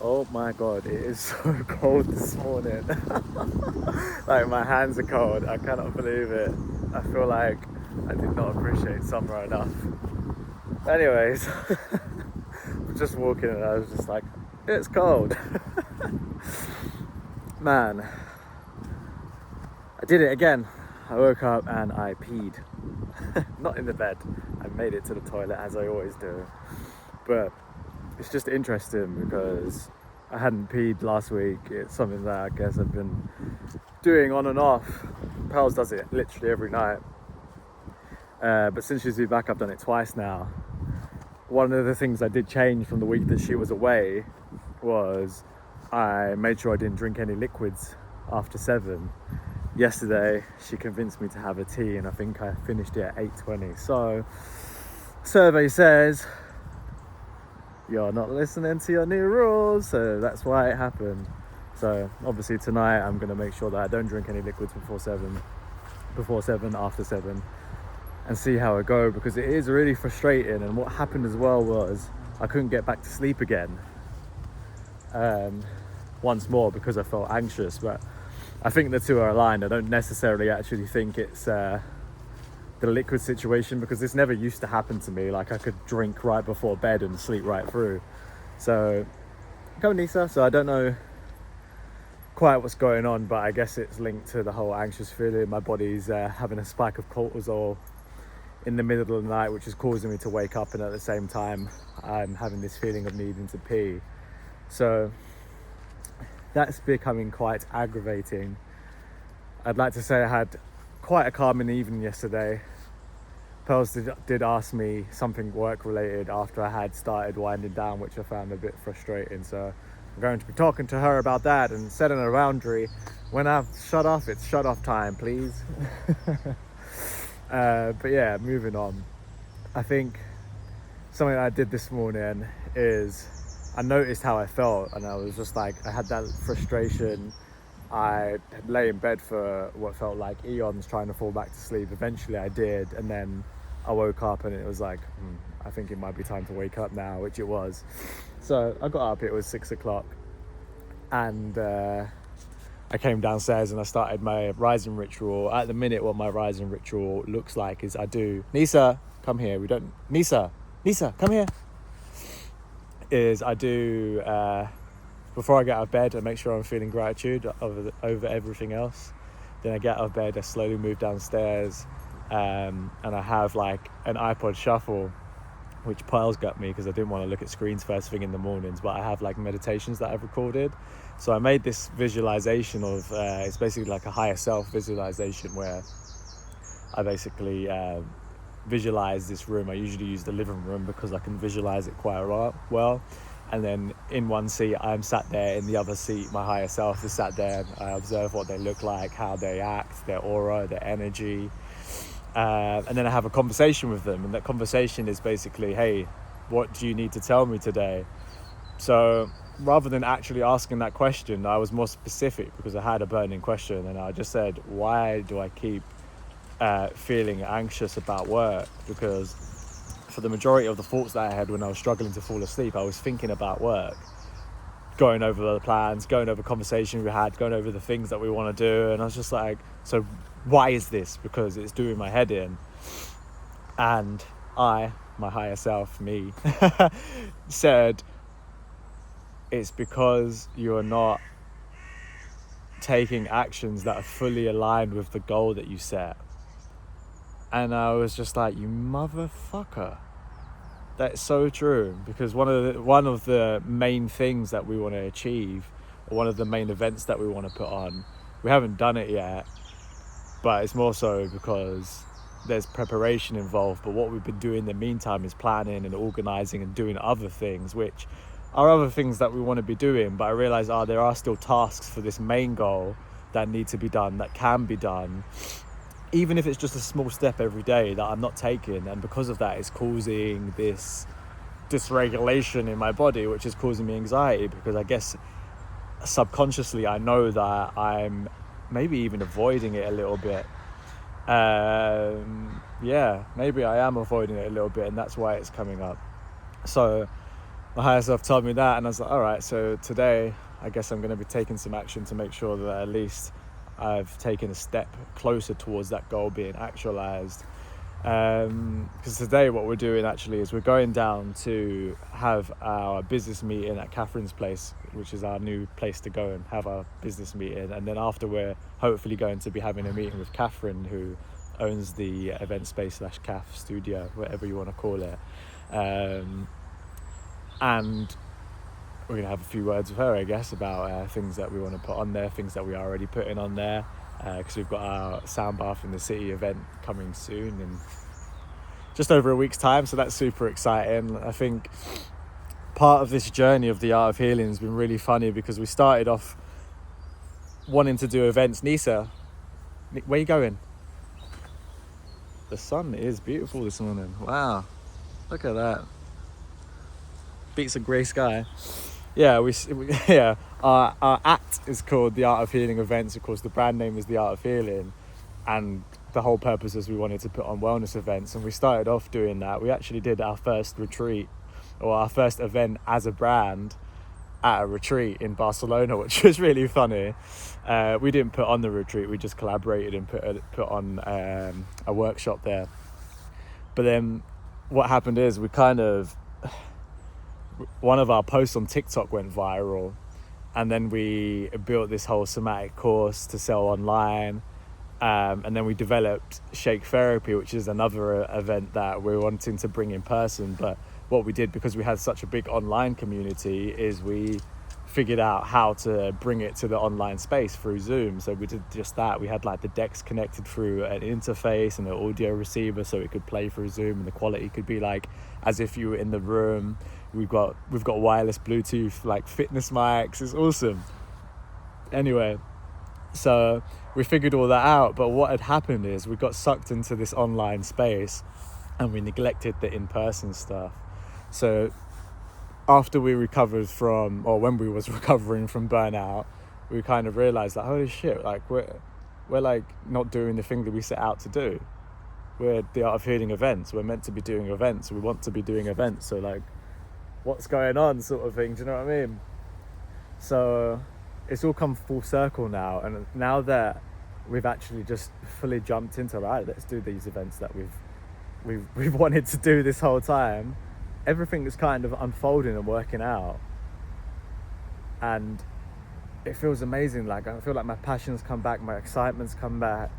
Oh my god, it is so cold this morning. Like my hands are cold. I cannot believe it. I feel like I did not appreciate summer enough. Anyways, just walking and I was just like, it's cold. Man, I did it again. I woke up and I peed. Not in the bed. I made it to the toilet as I always do. But it's just interesting because I hadn't peed last week. It's something that I guess I've been doing on and off. Pals does it literally every night. But since she's been back, I've done it twice now. One of the things I did change from the week that she was away was I made sure I didn't drink any liquids after 7. Yesterday, she convinced me to have a tea, and I think I finished it at 8:20. So, survey says you're not listening to your new rules, so that's why it happened. So obviously tonight I'm going to make sure that I don't drink any liquids before 7, after 7, and see how it goes, because it is really frustrating. And what happened as well was I couldn't get back to sleep again once more because I felt anxious. But I think the two are aligned. I don't necessarily actually think it's the liquid situation, because this never used to happen to me. Like I could drink right before bed and sleep right through. So come on, Nisa. So I don't know quite what's going on, but I guess it's linked to the whole anxious feeling. My body's having a spike of cortisol in the middle of the night, which is causing me to wake up, and at the same time I'm having this feeling of needing to pee. So that's becoming quite aggravating. I'd like to say I had quite a calming evening yesterday. Pearls did ask me something work related after I had started winding down, which I found a bit frustrating. So I'm going to be talking to her about that and setting a boundary. When I've shut off, it's shut off time, please. But yeah, moving on. I think something I did this morning is I noticed how I felt, and I was just like, I had that frustration. I lay in bed for what felt like eons trying to fall back to sleep. Eventually I did, and then I woke up and it was like, I think it might be time to wake up now, which it was. So I got up, it was 6 o'clock, and I came downstairs and I started my rising ritual. At the minute, what my rising ritual looks like is I do, Nisa, come here. Nisa, come here. Is I do, before I get out of bed, I make sure I'm feeling gratitude over everything else. Then I get out of bed, I slowly move downstairs, and I have like an iPod shuffle, which Piles got me because I didn't want to look at screens first thing in the mornings, but I have like meditations that I've recorded. So I made this visualization of, it's basically like a higher self visualization where I basically visualize this room. I usually use the living room because I can visualize it quite well. And then in one seat I'm sat there, in the other seat my higher self is sat there. I observe what they look like, how they act, their aura, their energy, and then I have a conversation with them, and that conversation is basically, hey, what do you need to tell me today? So rather than actually asking that question, I was more specific because I had a burning question, and I just said, why do I keep feeling anxious about work? Because for the majority of the thoughts that I had when I was struggling to fall asleep, I was thinking about work, going over the plans, going over conversations we had, going over the things that we want to do. And I was just like, so why is this? Because it's doing my head in. And I, my higher self, me, said, it's because you're not taking actions that are fully aligned with the goal that you set. And I was just like, you motherfucker. That's so true, because one of the main things that we want to achieve, or one of the main events that we want to put on, we haven't done it yet, but it's more so because there's preparation involved. But what we've been doing in the meantime is planning and organizing and doing other things, which are other things that we want to be doing. But I realize, there are still tasks for this main goal that need to be done, that can be done, even if it's just a small step every day that I'm not taking. And because of that, it's causing this dysregulation in my body, which is causing me anxiety, because I guess subconsciously I know that I'm maybe even avoiding it a little bit. Maybe I am avoiding it a little bit, and that's why it's coming up. So my higher self told me that, and I was like, all right, so today I guess I'm going to be taking some action to make sure that at least I've taken a step closer towards that goal being actualized. Because today what we're doing actually is we're going down to have our business meeting at Catherine's place, which is our new place to go and have our business meeting. And then after, we're hopefully going to be having a meeting with Catherine, who owns the event space / CAF studio, whatever you want to call it. And we're going to have a few words with her, I guess, about things that we want to put on there, things that we are already putting on there, because we've got our Sound Bath in the City event coming soon in just over a week's time, so that's super exciting. I think part of this journey of the art of healing has been really funny, because we started off wanting to do events. Nisa, where you going? The sun is beautiful this morning. Wow, look at that. Beats a grey sky. Yeah, our act is called The Art of Healing Events. Of course, the brand name is The Art of Healing, and the whole purpose is we wanted to put on wellness events, and we started off doing that. We actually did our first retreat, or our first event as a brand, at a retreat in Barcelona, which was really funny. We didn't put on the retreat, we just collaborated and put on a workshop there. But then what happened is one of our posts on TikTok went viral, and then we built this whole somatic course to sell online, and then we developed Shake Therapy, which is another event that we're wanting to bring in person. But what we did, because we had such a big online community, is we figured out how to bring it to the online space through Zoom. So we did just that. We had like the decks connected through an interface and an audio receiver, so it could play through Zoom, and the quality could be like as if you were in the room. We've got wireless Bluetooth like fitness mics. It's awesome. Anyway, so we figured all that out, but what had happened is we got sucked into this online space and we neglected the in-person stuff. So after we recovered from, or when we was recovering from burnout, we kind of realized that, holy shit, like we're like not doing the thing that we set out to do. We're the Art of Healing Events. We're meant to be doing events. We want to be doing events. So like, what's going on, sort of thing? Do you know what I mean? So it's all come full circle now, and now that we've actually just fully jumped into, right, let's do these events that we've wanted to do this whole time. Everything is kind of unfolding and working out, and it feels amazing. Like I feel like my passions come back, my excitement's come back,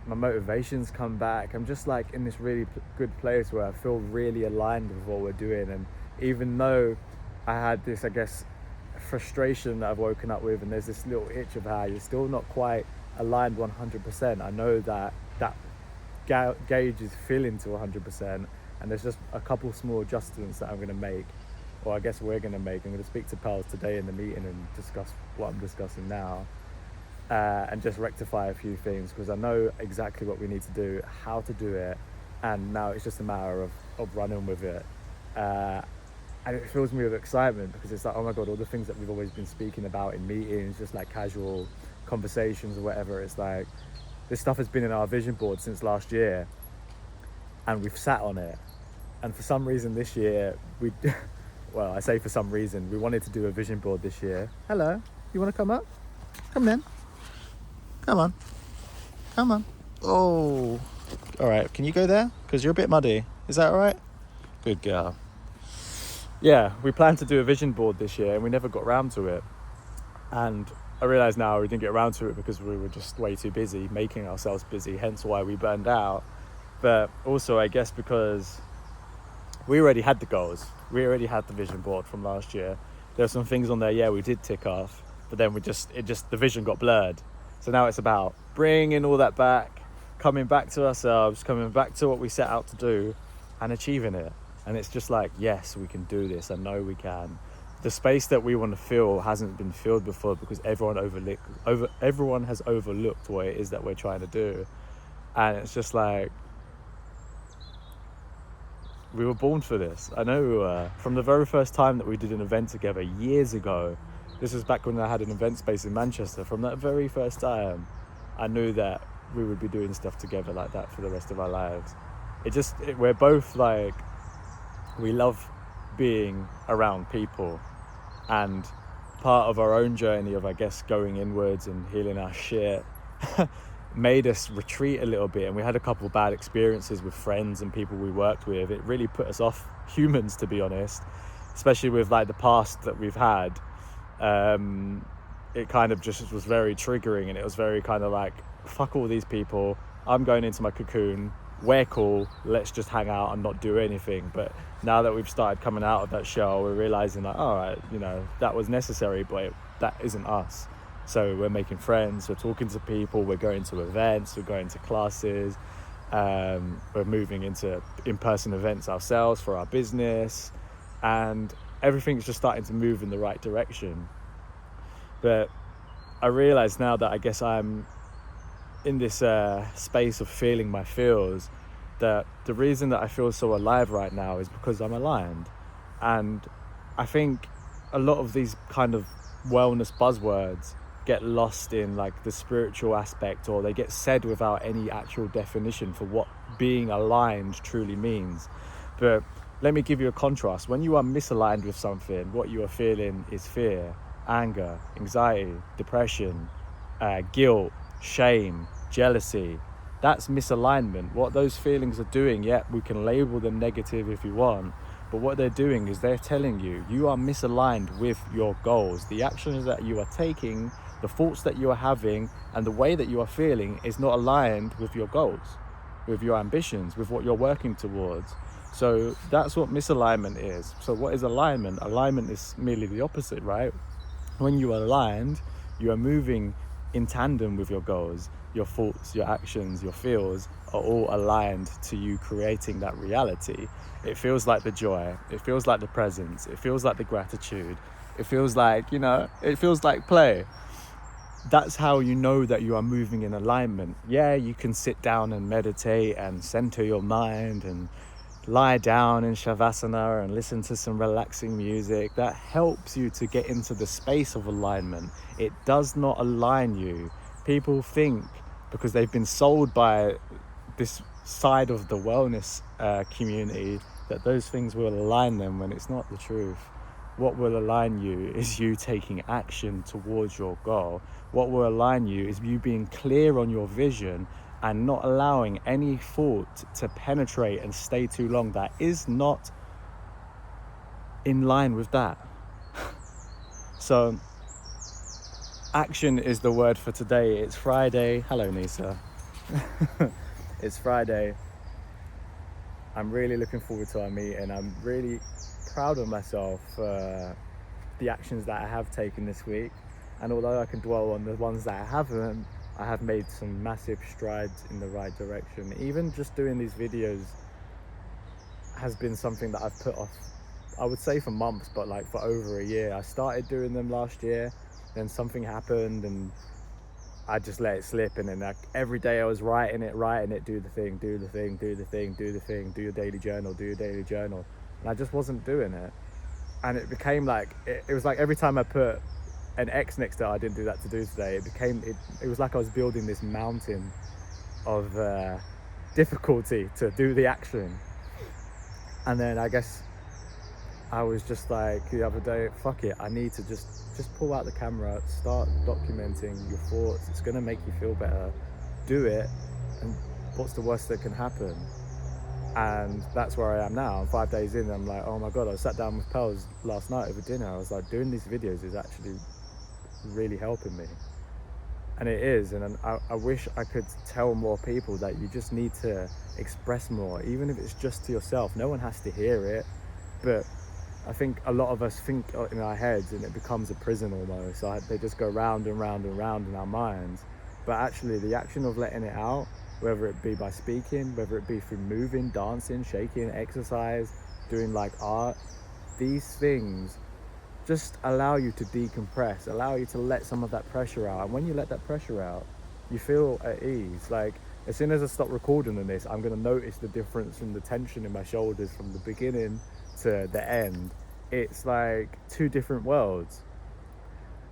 my motivations come back. I'm just like in this really good place where I feel really aligned with what we're doing. And even though I had this, I guess, frustration that I've woken up with, and there's this little itch of how you're still not quite aligned 100%, I know that gauge is filling to 100%, and there's just a couple small adjustments that I'm going to make, or I guess we're going to make. I'm going to speak to pals today in the meeting and discuss what I'm discussing now, and just rectify a few things, because I know exactly what we need to do, how to do it, and now it's just a matter of running with it. And it fills me with excitement, because it's like, oh my God, all the things that we've always been speaking about in meetings, just like casual conversations or whatever, it's like this stuff has been in our vision board since last year, and we've sat on it. And for some reason this year, well, I say for some reason, we wanted to do a vision board this year. Hello, you want to come up? Come then. Come on. Come on. Oh. All right, can you go there? Because you're a bit muddy. Is that all right? Good girl. Yeah, we planned to do a vision board this year, and we never got around to it. And I realise now we didn't get around to it because we were just way too busy, making ourselves busy, hence why we burned out. But also, I guess, because we already had the goals. We already had the vision board from last year. There are some things on there, yeah, we did tick off, but then the vision got blurred. So now it's about bringing all that back, coming back to ourselves, coming back to what we set out to do, and achieving it. And it's just like, yes, we can do this. I know we can. The space that we want to fill hasn't been filled before, because everyone has overlooked what it is that we're trying to do. And it's just like, we were born for this. I know we were. From the very first time that we did an event together years ago, this was back when I had an event space in Manchester. From that very first time, I knew that we would be doing stuff together like that for the rest of our lives. We're both like we love being around people, and part of our own journey of, I guess, going inwards and healing our shit made us retreat a little bit, and we had a couple of bad experiences with friends and people we worked with. It really put us off humans, to be honest, especially with like the past that we've had. It kind of just was very triggering, and it was very kind of like, fuck all these people, I'm going into my cocoon, we're cool, let's just hang out and not do anything. But now that we've started coming out of that shell, we're realizing like, all right, you know, that was necessary, but that isn't us. So we're making friends, we're talking to people, we're going to events, we're going to classes, we're moving into in-person events ourselves for our business, and everything's just starting to move in the right direction. But I realize now that I guess I'm in this space of feeling my feels, that the reason that I feel so alive right now is because I'm aligned. And I think a lot of these kind of wellness buzzwords get lost in like the spiritual aspect, or they get said without any actual definition for what being aligned truly means. But let me give you a contrast. When you are misaligned with something, what you are feeling is fear, anger, anxiety, depression, guilt, shame, jealousy. That's misalignment. What those feelings are doing, we can label them negative if you want, but what they're doing is they're telling you you are misaligned with your goals. The actions that you are taking, the thoughts that you are having, and the way that you are feeling is not aligned with your goals, with your ambitions, with what you're working towards. So that's what misalignment is. So what is alignment? Alignment is merely the opposite, right? When you are aligned, you are moving in tandem with your goals. Your thoughts, your actions, your feels are all aligned to you creating that reality. It feels like the joy, it feels like the presence, it feels like the gratitude, it feels like, you know, it feels like play. That's how you know that you are moving in alignment. You can sit down and meditate and center your mind and lie down in shavasana and listen to some relaxing music. That helps you to get into the space of alignment. It does not align you. People think, because they've been sold by this side of the wellness community, that those things will align them, when it's not the truth. What will align you is you taking action towards your goal. What will align you is you being clear on your vision and not allowing any thought to penetrate and stay too long that is not in line with that. So action is the word for today. It's Friday. Hello, Nisa. It's Friday. I'm really looking forward to our meeting. I'm really proud of myself for the actions that I have taken this week. And although I can dwell on the ones that I haven't, I have made some massive strides in the right direction. Even just doing these videos has been something that I've put off, I would say for months, but like for over a year. I started doing them last year, then something happened and I just let it slip. And then like every day I was writing it, do the thing, do your daily journal. And I just wasn't doing it. And it became like, it was like every time I put an X next to it, I didn't do that to do today. It was like I was building this mountain of difficulty to do the action. And then I guess I was just like the other day, fuck it, I need to just pull out the camera, start documenting your thoughts. It's gonna make you feel better. Do it, and what's the worst that can happen? And that's where I am now. I'm 5 days in, I'm like, oh my god, I sat down with pals last night over dinner. I was like, doing these videos is actually really helping me. And it is. And I wish I could tell more people that you just need to express more, even if it's just to yourself. No one has to hear it, but I think a lot of us think in our heads and it becomes a prison almost. They just go round and round and round in our minds. But actually the action of letting it out, whether it be by speaking, whether it be through moving, dancing, shaking, exercise, doing like art, these things just allow you to decompress, allow you to let some of that pressure out. And when you let that pressure out, you feel at ease. Like as soon as I stop recording on this, I'm gonna notice the difference in the tension in my shoulders from the beginning to the end. It's like two different worlds.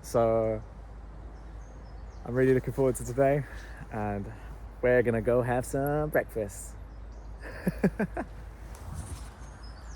So I'm really looking forward to today, and we're gonna go have some breakfast.